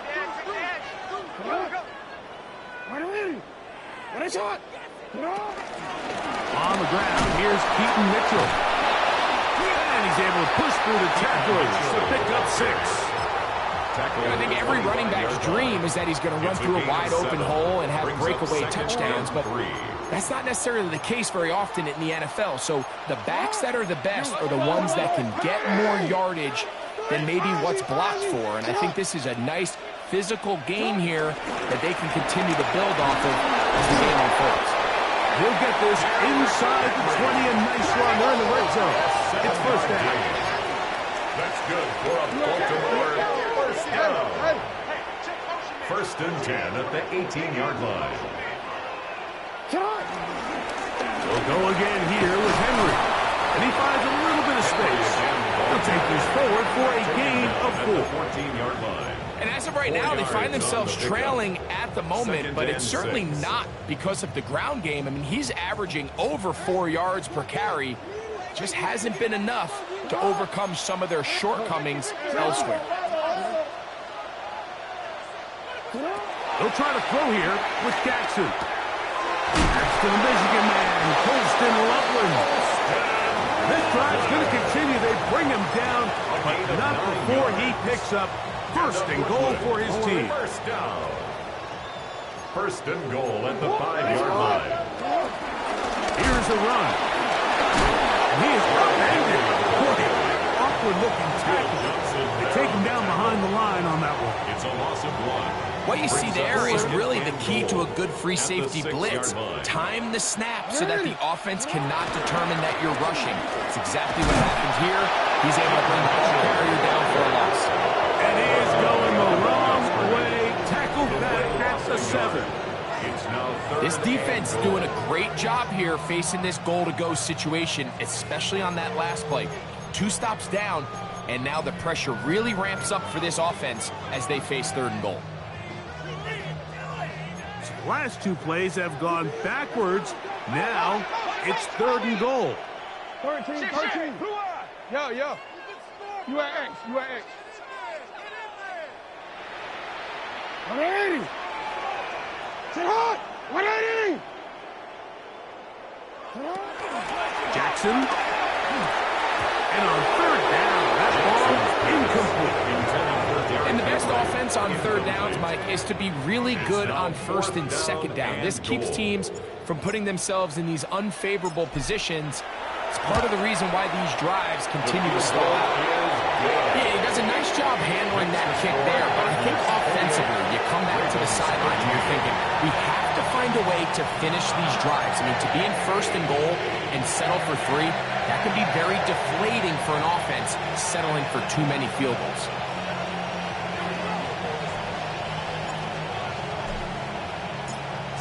What a shot! On the ground, here's Keaton Mitchell. And he's able to push through the tacklers to pick up 6. I think every running back's dream is that he's going to run through a wide open hole and have breakaway touchdowns, but that's not necessarily the case very often in the NFL. So the backs that are the best are the ones that can get more yardage than maybe what's blocked for. And I think this is a nice physical game here that they can continue to build off of as the game unfolds. He'll get this inside the 20, a nice run. They're in the red zone. It's first down. That's good for a Baltimore first down. 1st and 10 at the 18-yard line. We'll go again here with Henry. And he finds a little bit of space. The They'll take this forward for a gain of 4. 14-yard line. And as of right now, they find themselves trailing at the moment, but it's certainly not because of the ground game. I mean, he's averaging over 4 yards per carry. Just hasn't been enough to overcome some of their shortcomings elsewhere. They'll try to throw here with Jackson. That's to the Michigan man, Colston Loveland. This drive's going to continue. They bring him down, but not before he picks up first and goal for his team. First down. First and goal at the 5-yard line. Here's a run. He is upended. Awkward-looking tackle. They take him down behind the line on that one. It's a loss of 1. What you see there is really the key to a good free safety blitz. Time the snap so that the offense cannot determine that you're rushing. It's exactly what happened here. He's able to bring the ball carrier down for a loss. And he is going the wrong way. Tackled back at the 7. This defense doing a great job here facing this goal-to-go situation, especially on that last play. 2 stops down, and now the pressure really ramps up for this offense as they face 3rd and goal. Last 2 plays have gone backwards. Now it's 3rd and goal. 13. Yo. You at X. 180. Sit hard. 180. Jackson. And on 3rd down, that ball incomplete. And the best offense on 3rd downs, Mike, is to be really good on 1st and 2nd down. This keeps teams from putting themselves in these unfavorable positions. It's part of the reason why these drives continue to slow out. Yeah, he does a nice job handling that kick there, but I think offensively, you come back to the sideline and you're thinking, we have to find a way to finish these drives. I mean, to be in 1st and goal and settle for 3, that can be very deflating for an offense settling for too many field goals.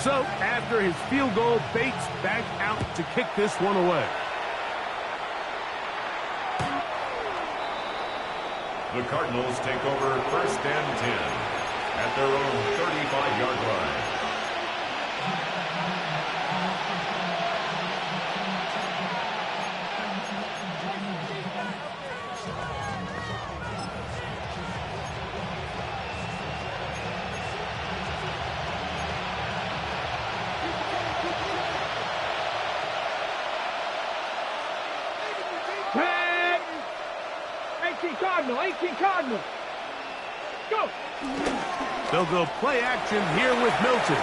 So, after his field goal, Bates back out to kick this one away. The Cardinals take over 1st and 10 at their own 35-yard line. Cardinal. Go. They'll go play action here with Milton.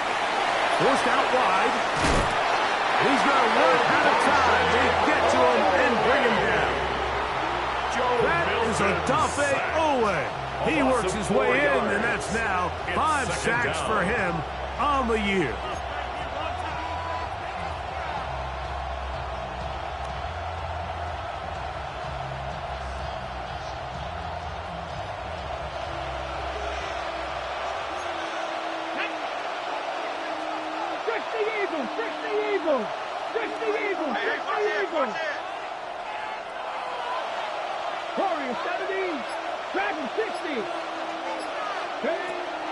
Forced out wide. He's going to work out of time. They get to him and bring him down. That is Odafe Oweh. He works his way in, and that's now 5 sacks for him on the year.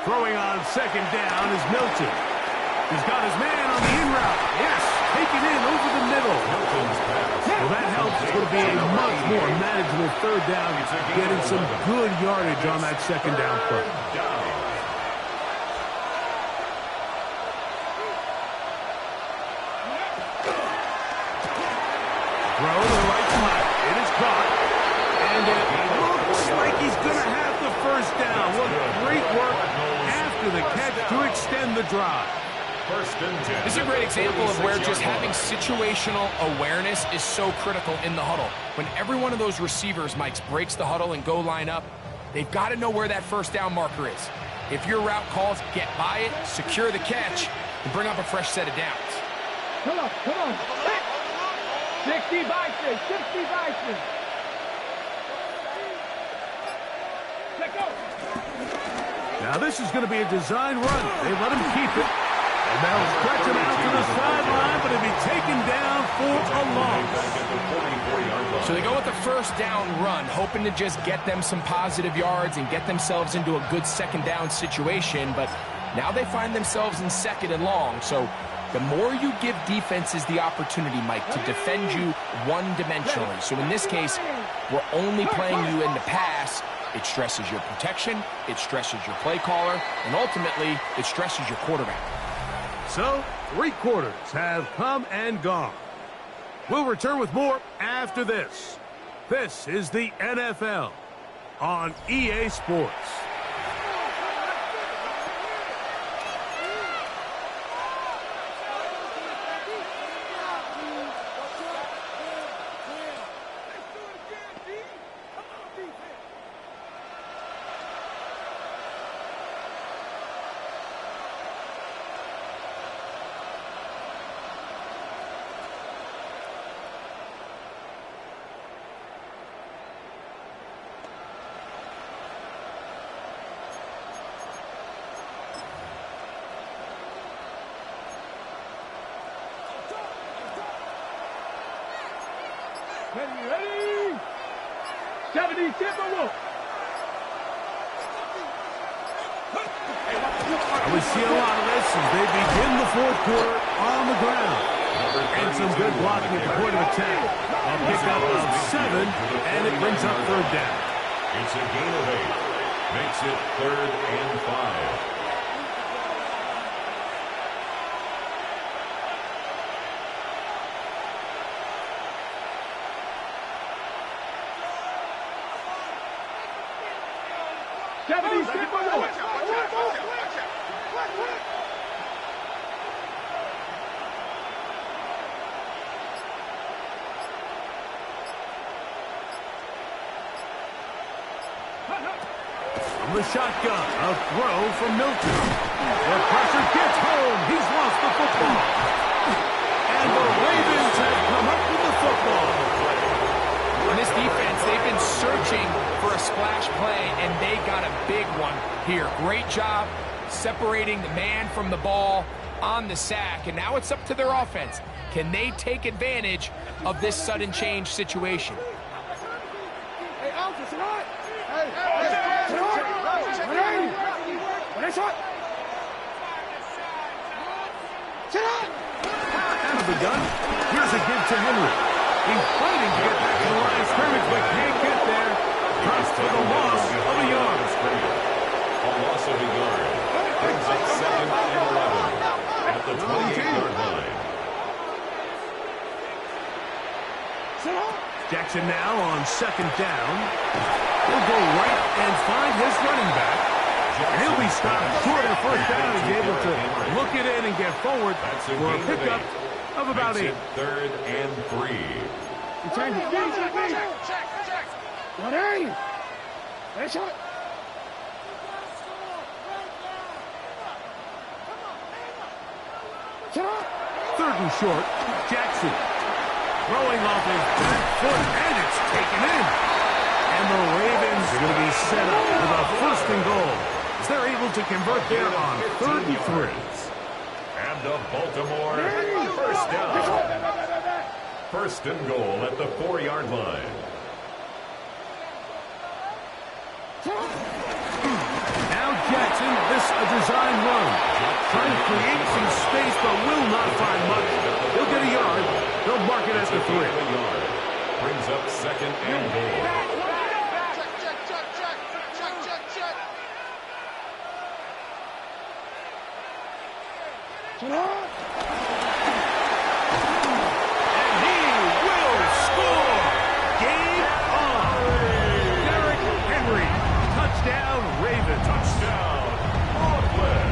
Throwing on 2nd down is Milton. He's got his man on the in route. Yes, taken in over the middle. Well, that helps. It's going to be a much more manageable 3rd down, getting some good yardage on that 2nd down play. Throw to the right side. It is caught. And it looks like he's going to have the 1st down. What great work after the catch to extend the drive. This is a great example of where just having situational awareness is so critical in the huddle. When every one of those receivers, Mike, breaks the huddle and go line up, they've got to know where that 1st down marker is. If your route calls, get by it, secure the catch, and bring up a fresh set of downs. Come on. 60 Bison. Let go. Now this is going to be a design run. They let him keep it. And they'll stretch him out to the sideline, but he'll be taken down for a loss. So they go with the first down run, hoping to just get them some positive yards and get themselves into a good second down situation, but now they find themselves in second and long. So the more you give defenses the opportunity, Mike, to defend you one-dimensionally. So in this case, we're only playing you in the pass. It stresses your protection, it stresses your play caller, and ultimately, it stresses your quarterback. So, 3 quarters have come and gone. We'll return with more after this. This is the NFL on EA Sports. Ready? 70, We see a lot of this as they begin the 4th quarter on the ground. And some good blocking at the point of attack. A pickup of 7, and it brings up 3rd down. It's a gain of 8. Makes it 3rd and 5. From the shotgun, a throw from Milton. The pressure gets home. He's lost the football. And the Ravens have come up with the football. On this defense, they've been searching for a splash play, and they got a big one here. Great job separating the man from the ball on the sack, and now it's up to their offense. Can they take advantage of this sudden change situation? Hey, Alpha, tonight! Out of the gun, here's a give to Henry. He's fighting to get back to the line of scrimmage, but can't get there. Cost for the loss of a yard. A loss of a yard. Brings up 2nd and 11 at the 28-yard line. Jackson now on 2nd down. He'll go right and find his running back. And he'll be stopped short of 1st down. He's able to look it in and get forward for a pickup of about 8. 3rd and 3. Third and short, Jackson throwing off his back foot, and it's taken in. And the Ravens are going to be set up with a 1st and goal as they're able to convert there on 3rd and 3. And the Baltimore 1st down. 1st and goal at the 4-yard line. Now Jackson, this a design run. Trying to create some space, but will not find much. He'll get a yard. They'll mark it at the 3. Brings up 2nd and goal. And he will score. Game on. Derrick Henry. Touchdown, Ravens. Touchdown, Brooklyn.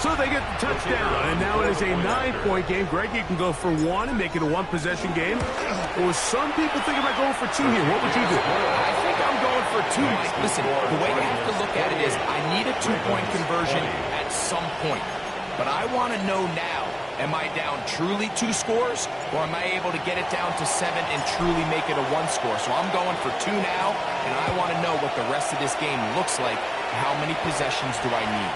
So they get the touchdown, and now it is a 9-point game. Greg, you can go for 1 and make it a 1-possession game. Or some people think about going for 2 here. What would you do? I think I'm going for 2, Mike. Listen, the way you have to look at it is I need a 2-point conversion at some point. But I want to know now, am I down truly 2 scores, or am I able to get it down to 7 and truly make it a 1 score? So I'm going for 2 now, and I want to know what the rest of this game looks like. How many possessions do I need?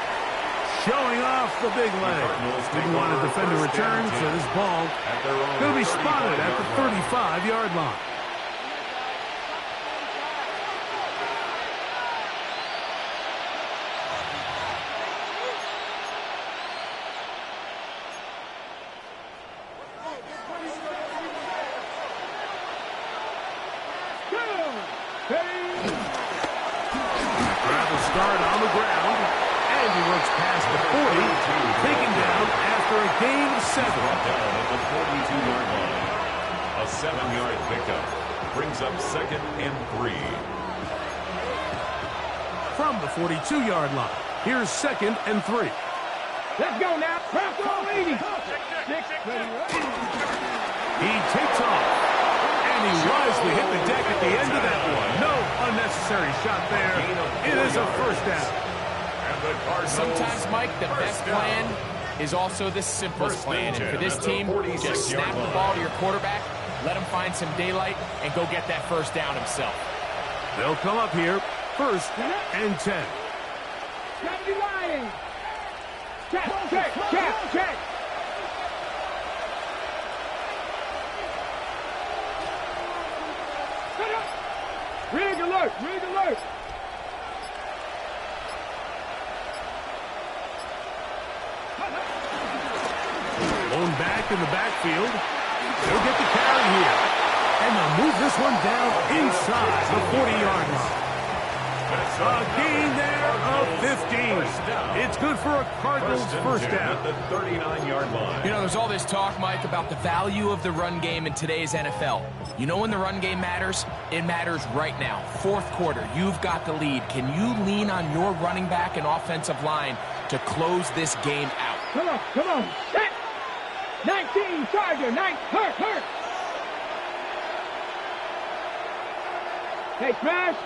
showing off the big leg. Didn't want to defend a return, so this ball going to be spotted at the 35-yard line. Gravel start on the ground, and he works past the 40, taken down after a gain of 7. Down at the 42-yard line. A 7-yard pickup brings up 2nd and 3. From the 42-yard line, here's 2nd and 3. Let's go now. Call 80. He takes off, and he wisely hit the deck at the end of that one. No unnecessary shot there. It is a first down. Sometimes, Mike, the best plan is also the simplest plan. And for this team, just snap the ball to your quarterback, let him find some daylight, and go get that first down himself. They'll come up here, 1st and 10. Check. Rig alert. Blown back in the backfield. They'll get the carry here. And they'll move this one down inside the 40-yard line. A gain there of 15. It's good for a Cardinals first down. At the 39-yard line. You know, there's all this talk, Mike, about the value of the run game in today's NFL. You know when the run game matters? It matters right now. 4th quarter, you've got the lead. Can you lean on your running back and offensive line to close this game out? Come on. Set. 19, Charger. Hurt. Hey, Smash.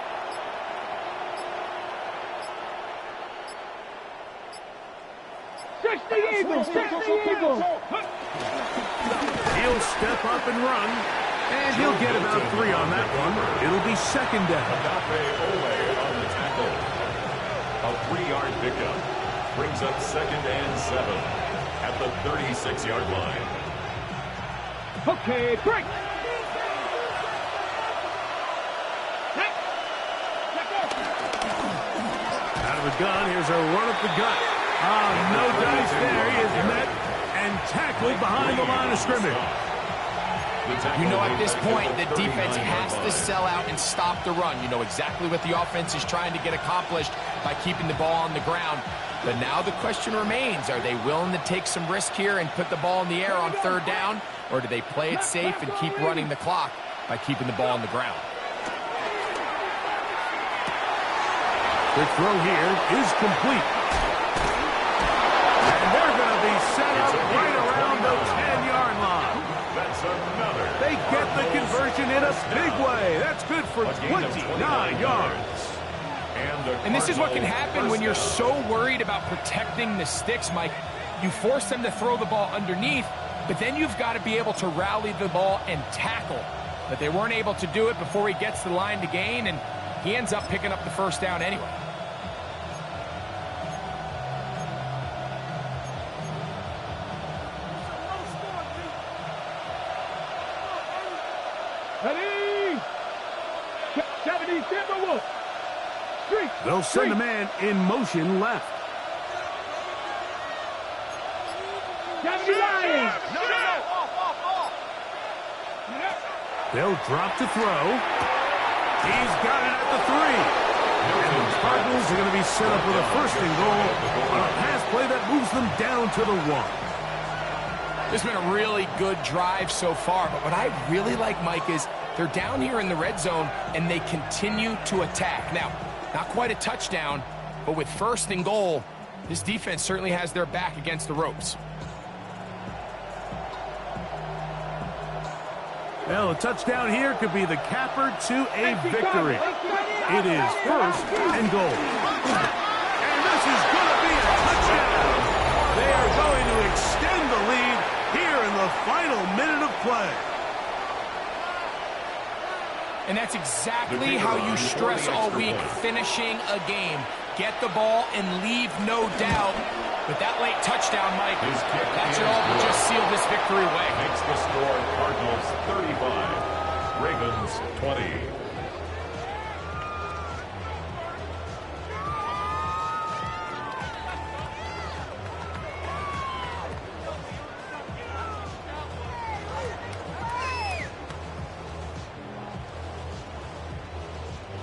Touch the Eagles. He'll step up and run, and he'll get about 3 on that one. It'll be 2nd down. Agape Ole on the tackle. A 3-yard pickup brings up 2nd and 7 at the 36-yard line. Okay, break. Out of the gun, here's a run up the gut. No dice there. He is met and tackled behind the line of scrimmage. You know, at this point, the defense has to sell out and stop the run. You know exactly what the offense is trying to get accomplished by keeping the ball on the ground. But now the question remains, are they willing to take some risk here and put the ball in the air on 3rd down? Or do they play it safe and keep running the clock by keeping the ball on the ground? The throw here is complete. And they're going to be set up right around the 10-yard line. That's another. They get the conversion in a big way. That's good for 29 yards. And this is what can happen when you're so worried about protecting the sticks, Mike. You force them to throw the ball underneath, but then you've got to be able to rally the ball and tackle. But they weren't able to do it before he gets the line to gain, and he ends up picking up the first down anyway. They'll send a man in motion left. They'll drop to throw. He's got it at the 3. And the Cardinals are going to be set up with a 1st and goal on a pass play that moves them down to the 1. This has been a really good drive so far, but what I really like, Mike, is they're down here in the red zone, and they continue to attack. Now, not quite a touchdown, but with 1st and goal, this defense certainly has their back against the ropes. Well, a touchdown here could be the capper to a victory. It is 1st and goal. And this is going to be a touchdown. They are going to extend the lead here in the final minute of play. And that's exactly how you stress all week, finishing a game. Get the ball and leave no doubt But that late touchdown, Mike, that should all but just seal this victory away. Makes the score Cardinals 35, Ravens 20.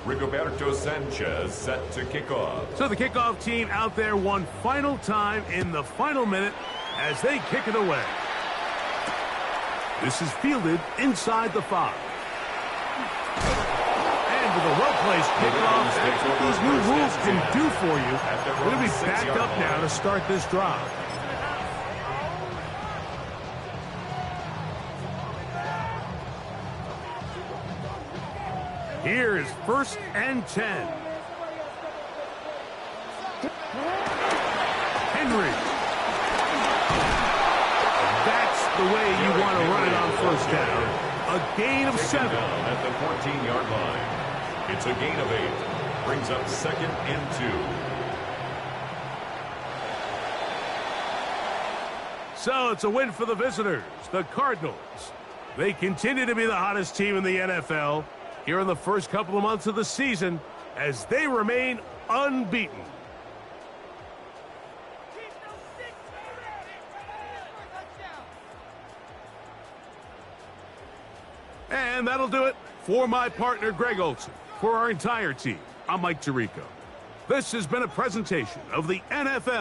Rigoberto Sanchez set to kick off. So the kickoff team out there one final time in the final minute as they kick it away. This is fielded inside the 5. And with a well-placed kickoff, that's what these new rules can do for you. We're going to be backed up now to start this drive. Here is 1st and 10. Henry. That's the way you want to run it on 1st down. A gain of 7. At the 14-yard line. It's a gain of 8. Brings up 2nd and 2. So it's a win for the visitors, the Cardinals. They continue to be the hottest team in the NFL here in the first couple of months of the season as they remain unbeaten. And that'll do it for my partner, Greg Olsen. For our entire team, I'm Mike Tirico. This has been a presentation of the NFL